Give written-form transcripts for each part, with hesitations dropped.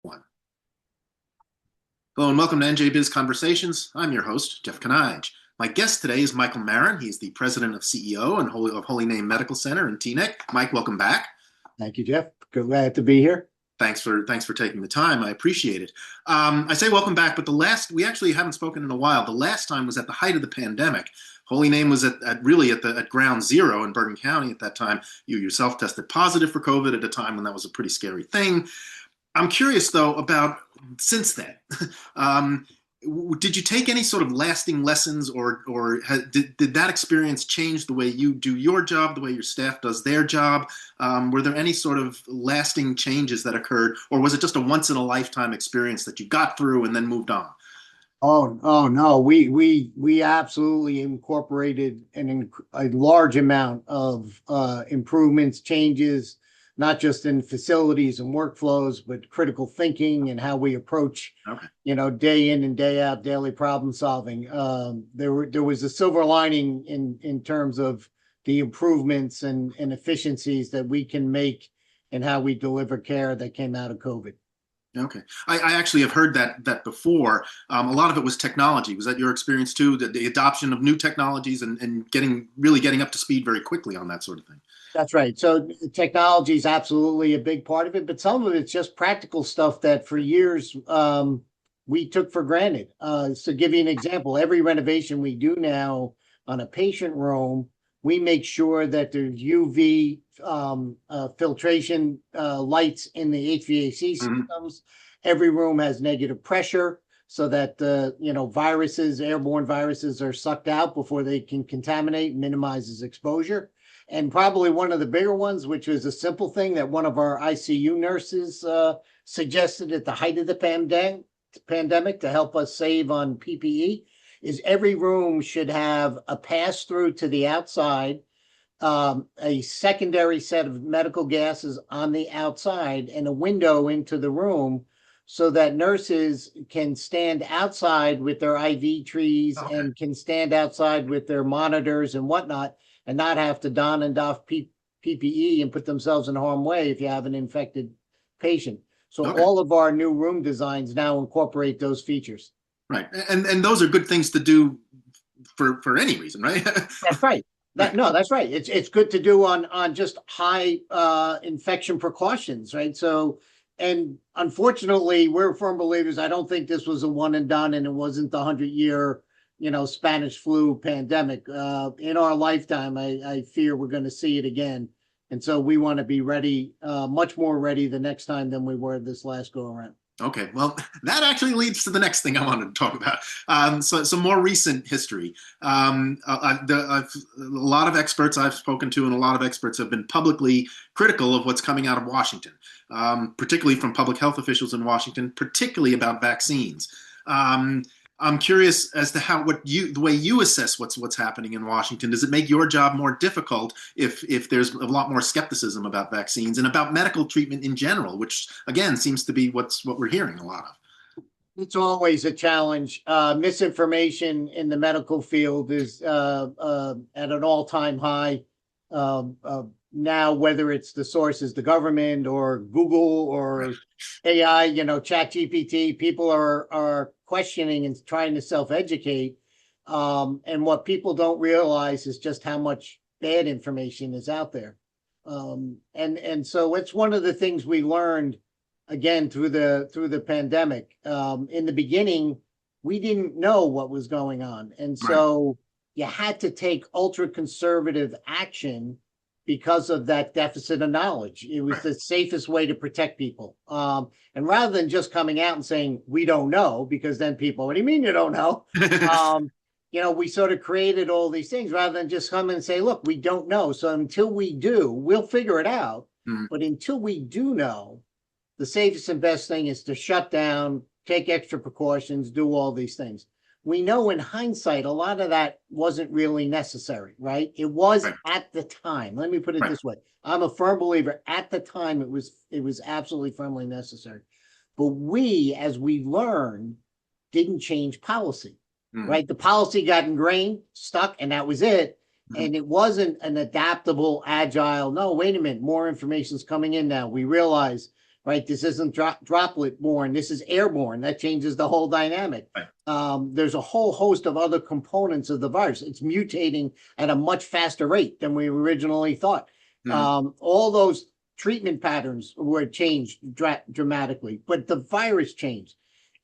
One. Hello and welcome to NJBIZ Conversations. I'm your host, Jeff Kanige. My guest today is Michael Marin. He's the president of CEO and of Holy Name Medical Center in Teaneck. Mike, welcome back. Thank you, Jeff. Glad to be here. Thanks for taking the time. I appreciate it. I say welcome back, but we actually haven't spoken in a while. The last time was at the height of the pandemic. Holy Name was at ground zero in Bergen County at that time. You yourself tested positive for COVID at a time when that was a pretty scary thing. I'm curious, though, about since then. Did you take any sort of lasting lessons, or did that experience change the way you do your job, the way your staff does their job? Were there any sort of lasting changes that occurred, or was it just a once-in-a-lifetime experience that you got through and then moved on? Oh no, we absolutely incorporated a large amount of improvements, changes, not just in facilities and workflows, but critical thinking and how we approach, day in and day out, daily problem solving. There was a silver lining in terms of the improvements and efficiencies that we can make in how we deliver care that came out of COVID. Okay. I actually have heard that before. A lot of it was technology. Was that your experience too? The adoption of new technologies and getting up to speed very quickly on that sort of thing? That's right. So technology is absolutely a big part of it, but some of it's just practical stuff that for years we took for granted. So give you an example, every renovation we do now on a patient room, we make sure that there's UV filtration lights in the HVAC systems. Mm-hmm. Every room has negative pressure so that airborne viruses are sucked out before they can contaminate, minimizes exposure. And probably one of the bigger ones, which was a simple thing that one of our ICU nurses suggested at the height of the pandemic to help us save on PPE, is every room should have a pass-through to the outside, a secondary set of medical gases on the outside, and a window into the room so that nurses can stand outside with their IV trees and can stand outside with their monitors and whatnot, and not have to don and doff PPE and put themselves in harm's way if you have an infected patient. So all of our new room designs now incorporate those features. Right. And those are good things to do for any reason, right? That's right. That's right. It's good to do on just high infection precautions, right? So, and unfortunately, we're firm believers. I don't think this was a one and done, and it wasn't the 100-year Spanish flu pandemic. In our lifetime, I fear we're going to see it again. And so we want to be ready, much more ready the next time than we were this last go around. Okay, well, that actually leads to the next thing I wanted to talk about. So some more recent history. A lot of experts I've spoken to and a lot of experts have been publicly critical of what's coming out of Washington, particularly from public health officials in Washington, particularly about vaccines. I'm curious as to the way you assess what's happening in Washington. Does it make your job more difficult if there's a lot more skepticism about vaccines and about medical treatment in general, which again seems to be what we're hearing a lot of? It's always a challenge. Misinformation in the medical field is at an all-time high. Now, whether it's the source is the government or Google or AI, ChatGPT, people are questioning and trying to self-educate. And what people don't realize is just how much bad information is out there. And so it's one of the things we learned again through the pandemic. In the beginning, we didn't know what was going on. And so you had to take ultra conservative action because of that deficit of knowledge. It was the safest way to protect people. And rather than just coming out and saying, we don't know, because then people, what do you mean you don't know? We sort of created all these things rather than just come and say, look, we don't know. So until we do, we'll figure it out. But until we do know, the safest and best thing is to shut down, take extra precautions, do all these things. We know in hindsight, a lot of that wasn't really necessary, right? It was at the time. Let me put it this way. I'm a firm believer at the time it was absolutely firmly necessary. But we, as we learned, didn't change policy, right? The policy got ingrained, stuck, and that was it. And it wasn't an adaptable, agile, no, wait a minute, more information is coming in now. We realize right? This isn't droplet borne. This is airborne. That changes the whole dynamic. Right. There's a whole host of other components of the virus. It's mutating at a much faster rate than we originally thought. All those treatment patterns were changed dramatically, but the virus changed.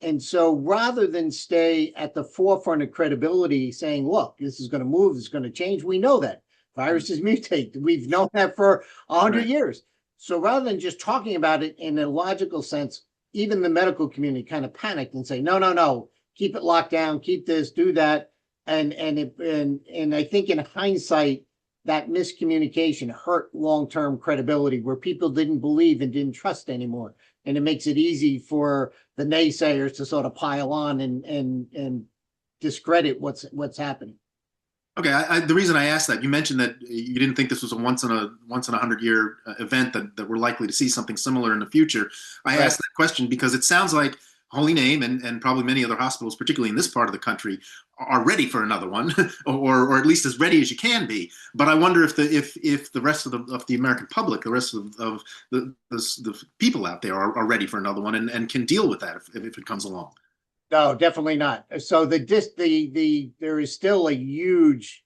And so rather than stay at the forefront of credibility saying, look, this is going to move, it's going to change, we know that viruses mutate. We've known that for 100 years. So rather than just talking about it in a logical sense, even the medical community kind of panicked and say, no, keep it locked down, keep this, do that. And I think in hindsight, that miscommunication hurt long-term credibility where people didn't believe and didn't trust anymore. And it makes it easy for the naysayers to sort of pile on and discredit what's happening. Okay, the reason I asked that, you mentioned that you didn't think this was a once in a 100-year event, that we're likely to see something similar in the future. I asked that question because it sounds like Holy Name and probably many other hospitals, particularly in this part of the country, are ready for another one, or at least as ready as you can be. But I wonder if the rest of the American public, the rest of the people out there are ready for another one and can deal with that if it comes along. No, definitely not. So there is still a huge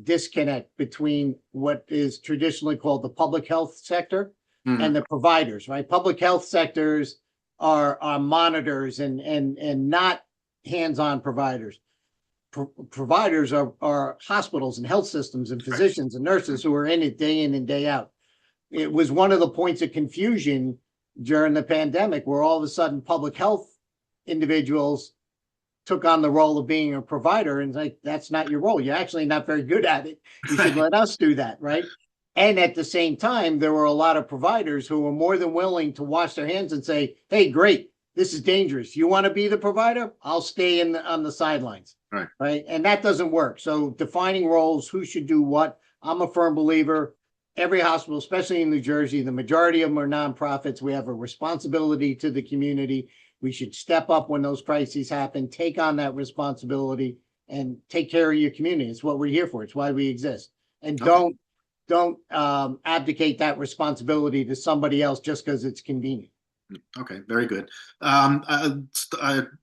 disconnect between what is traditionally called the public health sector and the providers, right? Public health sectors are monitors and not hands-on providers. Providers are hospitals and health systems and physicians and nurses who are in it day in and day out. It was one of the points of confusion during the pandemic where all of a sudden public health individuals took on the role of being a provider, and like, that's not your role. You're actually not very good at it. You should let us do that, right? And at the same time, there were a lot of providers who were more than willing to wash their hands and say, hey, great, this is dangerous. You want to be the provider? I'll stay on the sidelines. Right. And that doesn't work. So defining roles, who should do what, I'm a firm believer. Every hospital, especially in New Jersey, the majority of them are nonprofits. We have a responsibility to the community. We should step up when those crises happen, take on that responsibility, and take care of your community. It's what we're here for. It's why we exist. And don't abdicate that responsibility to somebody else just because it's convenient. Okay, very good.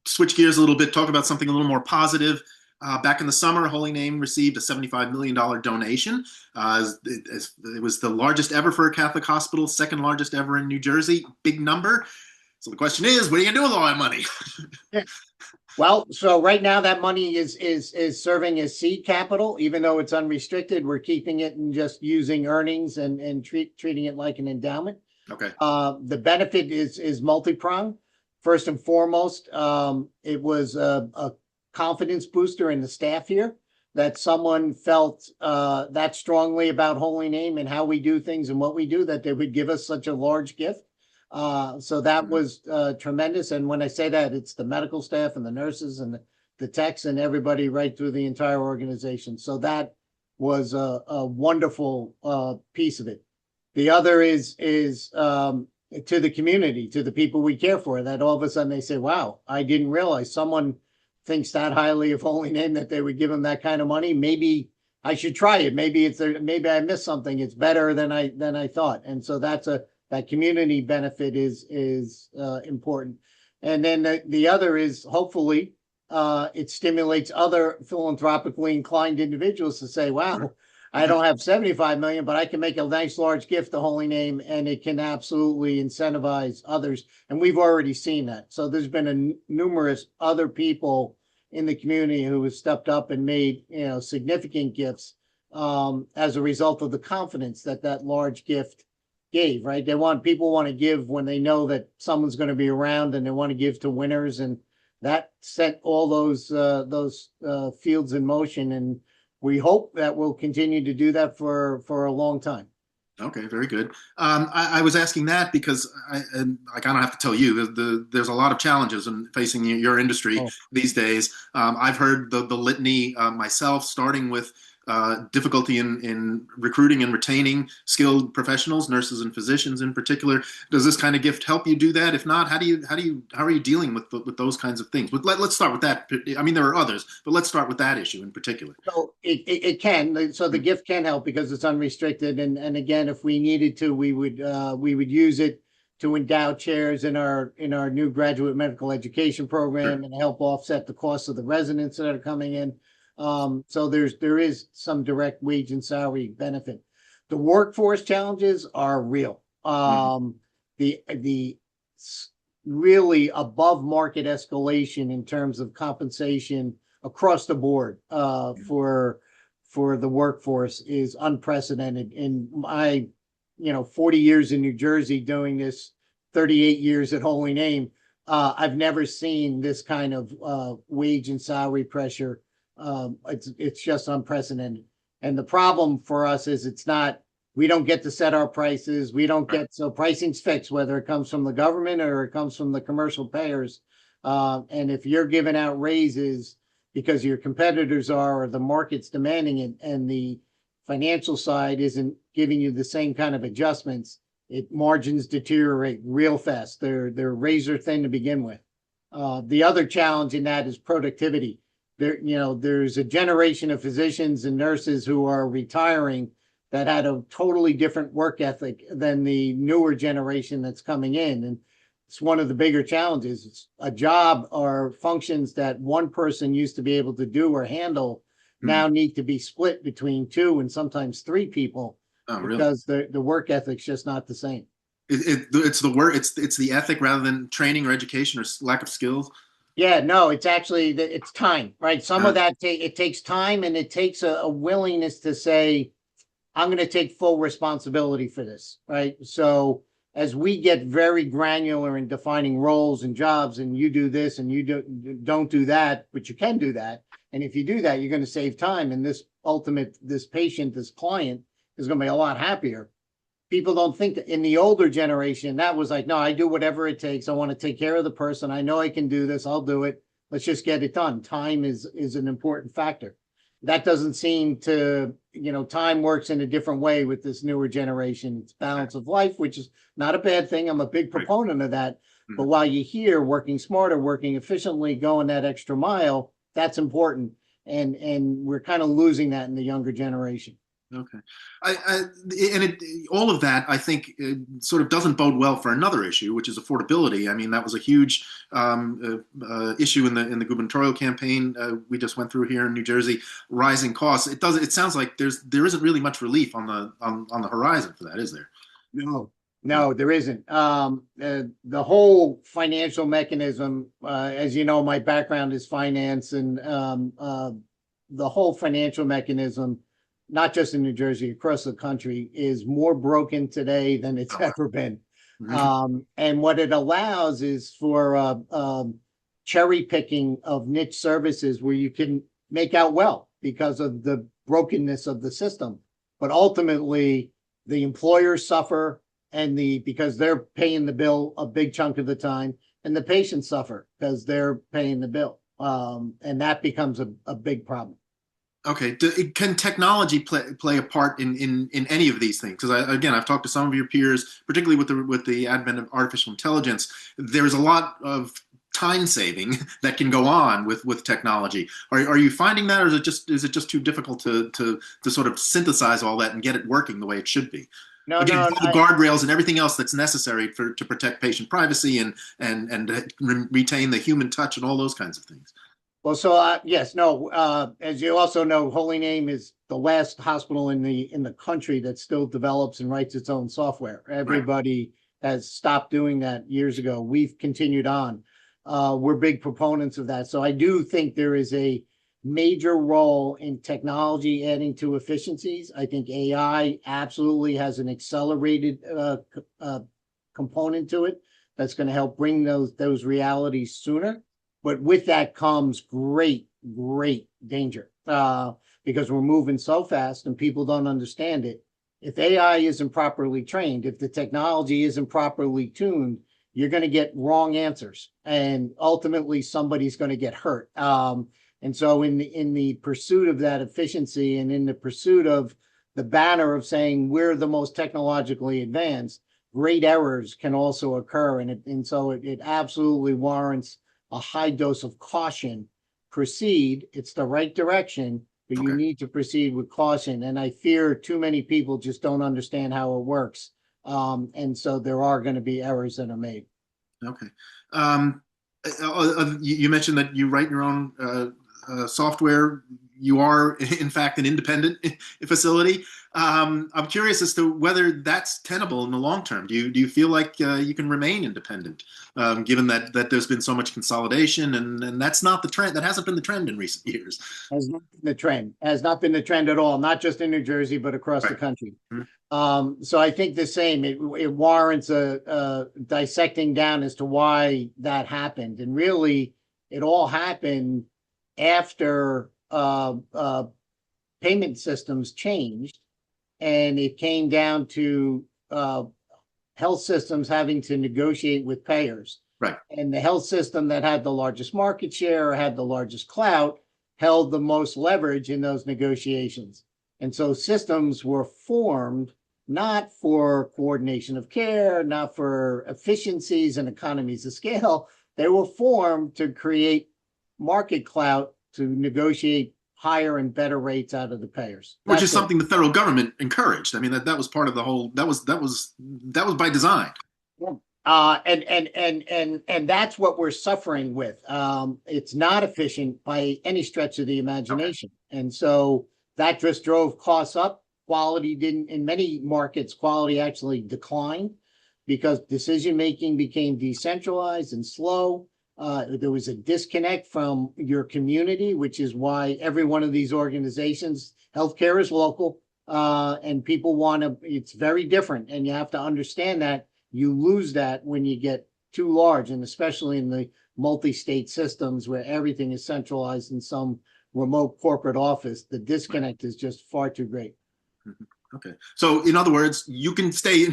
Switch gears a little bit, talk about something a little more positive. Back in the summer, Holy Name received a $75 million donation. It was the largest ever for a Catholic hospital, second largest ever in New Jersey. Big number. So the question is, what are you going to do with all that money? Well, so right now that money is serving as seed capital, even though it's unrestricted. We're keeping it and just using earnings and treating it like an endowment. Okay. The benefit is multi-pronged. First and foremost, it was a confidence booster in the staff here that someone felt that strongly about Holy Name and how we do things and what we do that they would give us such a large gift. So that was tremendous. And when I say that, it's the medical staff and the nurses and the techs and everybody right through the entire organization. So that was a wonderful piece of it. The other is to the community, to the people we care for, that all of a sudden they say, wow, I didn't realize someone thinks that highly of Holy Name that they would give them that kind of money. Maybe I should try it. Maybe maybe I missed something. It's better than I thought. And so that community benefit is important. And then the other is hopefully it stimulates other philanthropically inclined individuals to say, wow, I don't have 75 million, but I can make a nice large gift to Holy Name and it can absolutely incentivize others. And we've already seen that. So there's been numerous other people in the community who have stepped up and made, significant gifts as a result of the confidence that large gift gave, right? People want to give when they know that someone's going to be around, and they want to give to winners, and that set all those fields in motion. And we hope that we'll continue to do that for a long time. Okay, very good. I was asking that because I don't have to tell you, there's a lot of challenges in facing your industry these days. I've heard the litany myself, starting with difficulty in recruiting and retaining skilled professionals, nurses and physicians in particular. Does this kind of gift help you do that? If not, how are you dealing with those kinds of things? But let's start with that. I mean, there are others, but let's start with that issue in particular. So it can. So the gift can help because it's unrestricted, and again, if we needed to, we would use it to endow chairs in our new graduate medical education program Sure. and help offset the cost of the residents that are coming in. So there is some direct wage and salary benefit. The workforce challenges are real. Mhm. The really above market escalation in terms of compensation across the board for the workforce is unprecedented. In my 40 years in New Jersey doing this, 38 years at Holy Name, I've never seen this kind of wage and salary pressure. It's just unprecedented. And the problem for us is we don't get to set our prices. We don't Right. get, so pricing's fixed, whether it comes from the government or it comes from the commercial payers. And if you're giving out raises because your competitors are, or the market's demanding it, and the financial side isn't giving you the same kind of adjustments, margins deteriorate real fast. They're razor thin to begin with. The other challenge in that is productivity. There's a generation of physicians and nurses who are retiring that had a totally different work ethic than the newer generation that's coming in. And it's one of the bigger challenges. It's a job or functions that one person used to be able to do or handle Mhm. now need to be split between two and sometimes three people Oh, really? because the work ethic's just not the same. It's the work. It's the ethic rather than training or education or lack of skills. Yeah, no, it's actually it's time, right? Some of that it takes time, and it takes a willingness to say, I'm going to take full responsibility for this, right? So as we get very granular in defining roles and jobs, and you do this and you don't do that, but you can do that. And if you do that, you're going to save time. And this patient, this client is going to be a lot happier. People don't think that in the older generation, that was like, no, I do whatever it takes. I want to take care of the person. I know I can do this. I'll do it. Let's just get it done. Time is an important factor. That doesn't seem to, time works in a different way with this newer generation. It's balance of life, which is not a bad thing. I'm a big Right. proponent of that. But Mhm. while you're here working smarter, working efficiently, going that extra mile, that's important. And we're kind of losing that in the younger generation. Okay. All of that, I think, sort of doesn't bode well for another issue, which is affordability. I mean, that was a huge issue in the gubernatorial campaign we just went through here in New Jersey. Rising costs. It sounds like there isn't really much relief on the horizon for that, is there? No, there isn't. The whole financial mechanism, as you know, my background is finance, and the whole financial mechanism, not just in New Jersey, across the country, is more broken today than it's ever been. Mhm. And what it allows is for cherry picking of niche services where you can make out well because of the brokenness of the system. But ultimately, the employers suffer, and because they're paying the bill a big chunk of the time, and the patients suffer because they're paying the bill. And that becomes a big problem. Okay. Can technology play a part in any of these things? Because again, I've talked to some of your peers, particularly with the advent of artificial intelligence. There's a lot of time saving that can go on with technology. Are you finding that, or is it just too difficult to sort of synthesize all that and get it working the way it should be? No, Again, no, all the guardrails and everything else that's necessary to protect patient privacy and retain the human touch and all those kinds of things. well, so yes, no. As you also know, Holy Name is the last hospital in the country that still develops and writes its own software. Right. Everybody has stopped doing that years ago. We've continued on. We're big proponents of that. So I do think there is a major role in technology adding to efficiencies. I think AI absolutely has an accelerated component to it that's going to help bring those realities sooner. But with that comes great danger because we're moving so fast and people don't understand it. If AI isn't properly trained, if the technology isn't properly tuned, you're going to get wrong answers, and ultimately somebody's going to get hurt. And so in the pursuit of that efficiency, and in the pursuit of the banner of saying we're the most technologically advanced, great errors can also occur. And so it absolutely warrants a high dose of caution. Proceed. It's the right direction, but you Okay. need to proceed with caution. And I fear too many people just don't understand how it works. And so there are going to be errors that are made. Okay. Um, you mentioned that you write your own software. You are, in fact, an independent facility. I'm curious as to whether that's tenable in the long term. Do you feel like you can remain independent, given that there's been so much consolidation, and that's not the trend. That hasn't been the trend in recent years. Has not been the trend. Has not been the trend at all, not just in New Jersey, but across the Right. country. Mhm. So I think the same. It warrants a dissecting down as to why that happened, and really, it all happened after payment systems changed, and it came down to health systems having to negotiate with payers. Right. And the health system that had the largest market share or had the largest clout held the most leverage in those negotiations. And so systems were formed not for coordination of care, not for efficiencies and economies of scale. They were formed to create market clout to negotiate higher and better rates out of the payers. Which is That's it. something the federal government encouraged. I mean, that was part of the whole. That was by design. And that's what we're suffering with. It's not efficient by any stretch of the imagination. Okay. And so that just drove costs up. Quality didn't, in many markets, quality actually declined because decision making became decentralized and slow. There was a disconnect from your community, which is why every one of these organizations, healthcare is local, and people want to, it's very different. And you have to understand that you lose that when you get too large, and especially in the multi-state systems where everything is centralized in some remote corporate office, the disconnect is just far too great. Okay. So in other words, you can stay,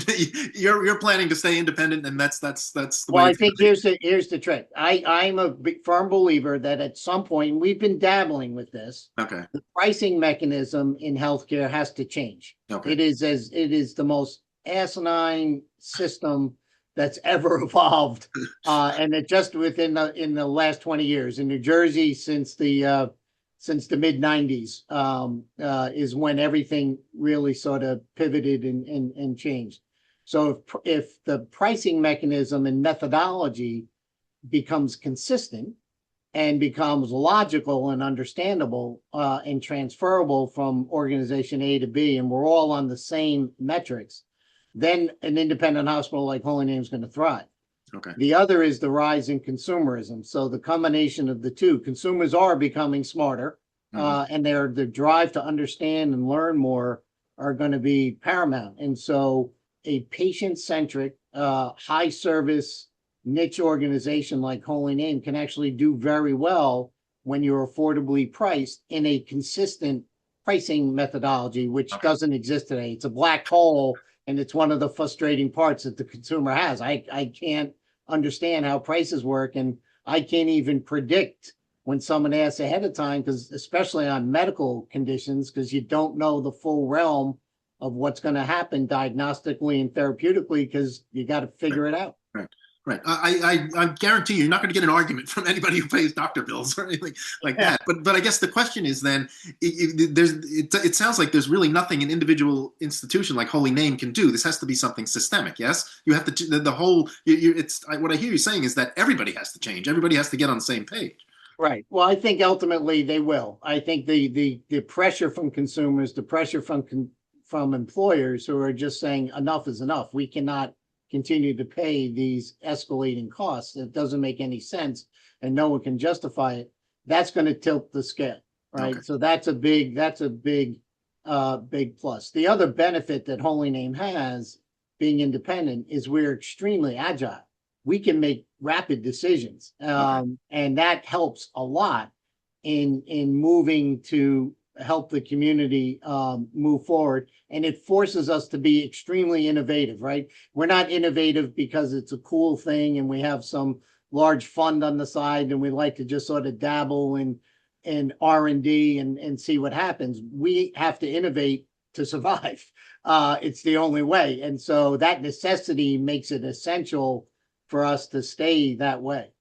you're planning to stay independent, and that's the Well, way I think here's the trick. I'm a firm believer that at some point, and we've been dabbling with this, Okay. the pricing mechanism in healthcare has to change. Okay. It is the most asinine system that's ever evolved. And it just within in the last 20 years in New Jersey since the mid 90s is when everything really sort of pivoted and changed. So if the pricing mechanism and methodology becomes consistent and becomes logical and understandable and transferable from organization A to B, and we're all on the same metrics, then an independent hospital like Holy Name is going to thrive. Okay. The other is the rise in consumerism. So the combination of the two, consumers are becoming smarter, and the drive to understand and learn more are going to be paramount. And so a patient-centric, high-service niche organization like Holy Name can actually do very well when you're affordably priced in a consistent pricing methodology, which doesn't exist today. It's a black hole, and it's one of the frustrating parts that the consumer has. I can't understand how prices work, and I can't even predict when someone asks ahead of time, because especially on medical conditions, because you don't know the full realm of what's going to happen diagnostically and therapeutically, because you got to figure it out. Right. Right. I guarantee you're not going to get an argument from anybody who pays doctor bills or anything like that. But I guess the question is then, it sounds like there's really nothing an individual institution like Holy Name can do. This has to be something systemic. Yes, you have to the whole. It's what I hear you saying is that everybody has to change. Everybody has to get on the same page. Right. Well, I think ultimately they will. I think the pressure from consumers, the pressure from employers who are just saying enough is enough. We cannot continue to pay these escalating costs. It doesn't make any sense, and no one can justify it. That's going to tilt the scale, right? Okay. So that's a big plus. The other benefit that Holy Name has, being independent, is we're extremely agile. We can make rapid decisions, and that helps a lot in moving to help the community move forward. And it forces us to be extremely innovative, right? We're not innovative because it's a cool thing and we have some large fund on the side and we like to just sort of dabble in R&D and see what happens. We have to innovate to survive. It's the only way. And so that necessity makes it essential for us to stay that way.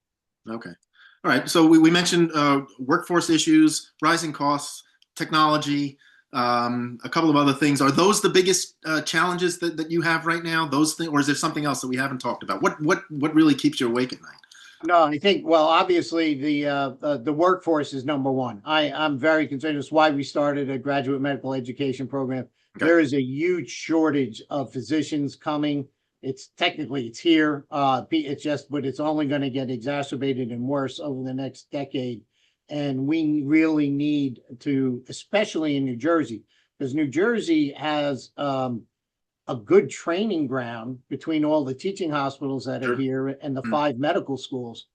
Okay. All right. So we mentioned workforce issues, rising costs, technology. a couple of other things. Are those the biggest challenges that you have right now? Those things, or is there something else that we haven't talked about? What really keeps you awake at night? No, I think, well, obviously the workforce is number one. I'm very concerned. It's why we started a graduate medical education program. Okay. There is a huge shortage of physicians coming. It's here. It's just, but it's only going to get exacerbated and worse over the next decade. And we really need to, especially in New Jersey, because New Jersey has a good training ground between all the teaching hospitals that are here and the 5 medical schools.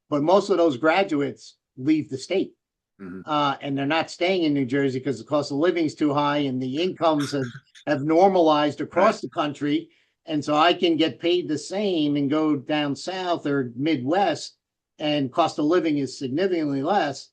But most of those graduates leave the state. And they're not staying in New Jersey because the cost of living is too high and the incomes have normalized across the country. And so I can get paid the same and go down south or Midwest and cost of living is significantly less.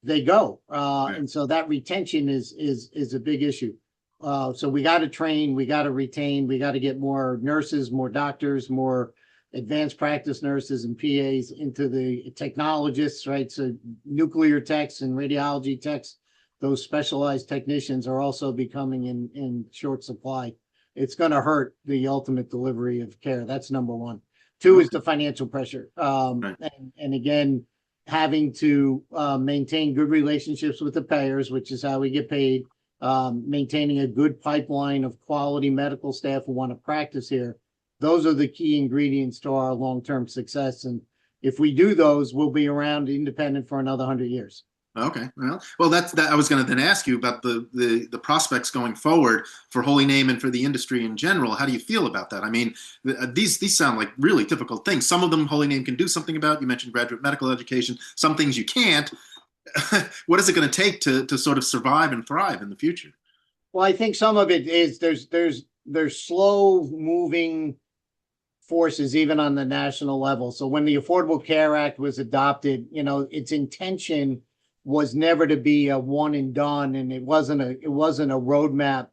They go. And so that retention is a big issue. So we got to train, we got to retain, we got to get more nurses, more doctors, more advanced practice nurses and PAs into the technologists, right? So nuclear techs and radiology techs, those specialized technicians are also becoming in short supply. It's going to hurt the ultimate delivery of care. That's number one. Two is the financial pressure. And again, having to maintain good relationships with the payers, which is how we get paid. Maintaining a good pipeline of quality medical staff who want to practice here. Those are the key ingredients to our long-term success. And if we do those, we'll be around independent for another 100 years. Okay. Well, that's that. I was going to then ask you about the prospects going forward for Holy Name and for the industry in general. How do you feel about that? I mean, these sound like really difficult things. Some of them Holy Name can do something about. You mentioned graduate medical education. Some things you can't. What is it going to take to sort of survive and thrive in the future? Well, I think some of it is there's slow moving forces even on the national level. So when the Affordable Care Act was adopted, its intention was never to be a one and done, and it wasn't a roadmap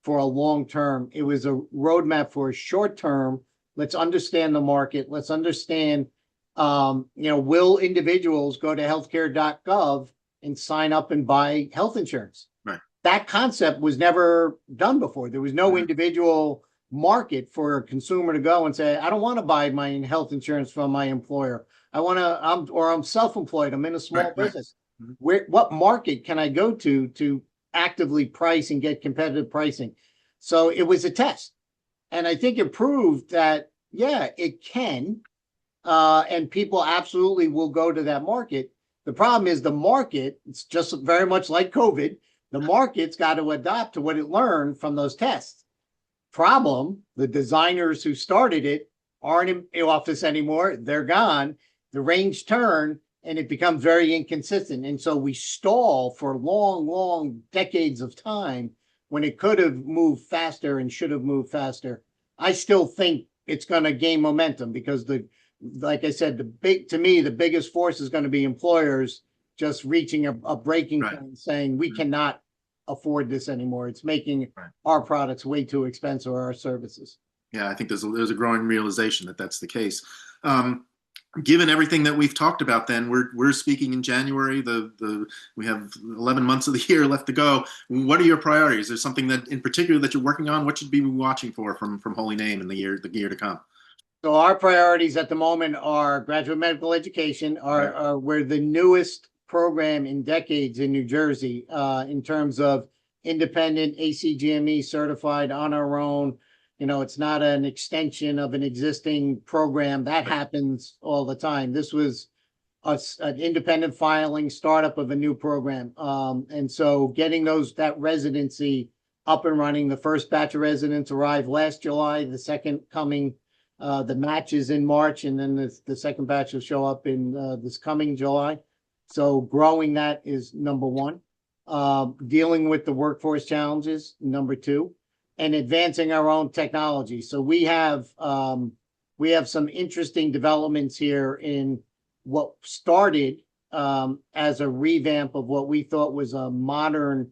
for a long term. It was a roadmap for a short term. Let's understand the market. Let's understand will individuals go to healthcare.gov and sign up and buy health insurance? Right. That concept was never done before. There was no individual market for a consumer to go and say, I don't want to buy my health insurance from my employer. I'm self-employed. I'm in a small business. What market can I go to actively price and get competitive pricing? So it was a test. And I think it proved that, it can. And people absolutely will go to that market. The problem is the market, it's just very much like COVID. The market's got to adapt to what it learned from those tests. Problem, the designers who started it aren't in office anymore. They're gone. The reins turn and it becomes very inconsistent. And so we stall for long, long decades of time when it could have moved faster and should have moved faster. I still think it's going to gain momentum because like I said, the biggest force is going to be employers just reaching a breaking point and saying we cannot afford this anymore. It's making our products way too expensive, or our services. Yeah, I think there's a growing realization that that's the case. Given everything that we've talked about, then we're speaking in January. We have 11 months of the year left to go. What are your priorities? Is there something that in particular that you're working on? What should we be watching for from Holy Name in the year to come? So our priorities at the moment are graduate medical education. We're the newest program in decades in New Jersey in terms of independent ACGME certified on our own. It's not an extension of an existing program. That happens all the time. This was an independent filing startup of a new program. And so getting that residency up and running, the first batch of residents arrived last July, the second coming, the match is in March, and then the second batch will show up in this coming July. So growing that is number one. Dealing with the workforce challenges, number two. And advancing our own technology. So we have some interesting developments here in what started as a revamp of what we thought was a modern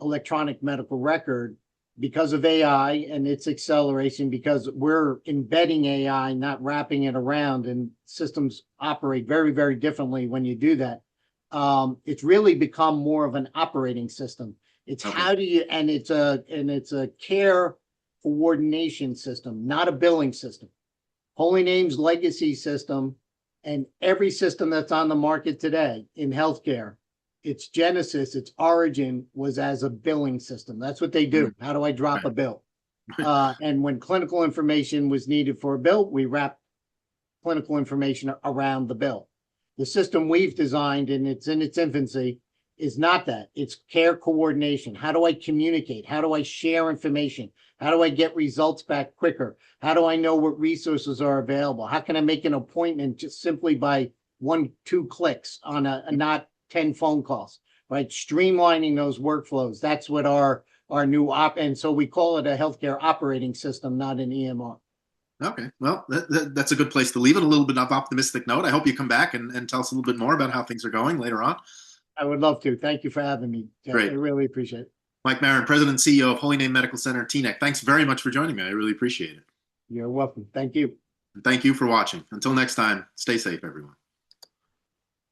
electronic medical record because of AI and its acceleration, because we're embedding AI, not wrapping it around, and systems operate very, very differently when you do that. It's really become more of an operating system. It's Okay. how do you, and it's a care coordination system, not a billing system. Holy Name's legacy system and every system that's on the market today in healthcare, its genesis, its origin was as a billing system. That's what they do. How do I drop a bill? And when clinical information was needed for a bill, we wrapped clinical information around the bill. The system we've designed, and it's in its infancy, is not that. It's care coordination. How do I communicate? How do I share information? How do I get results back quicker? How do I know what resources are available? How can I make an appointment just simply by 1-2 clicks on a not 10 phone calls, right? Streamlining those workflows. That's what our new and so we call it a healthcare operating system, not an EMR. Okay, well, that's a good place to leave it. A little bit of optimistic note. I hope you come back and tell us a little bit more about how things are going later on. I would love to. Thank you for having me, Jeff. Great. I really appreciate it. Mike Marin, President and CEO of Holy Name Medical Center, Teaneck. Thanks very much for joining me. I really appreciate it. You're welcome. Thank you. And thank you for watching. Until next time, stay safe, everyone.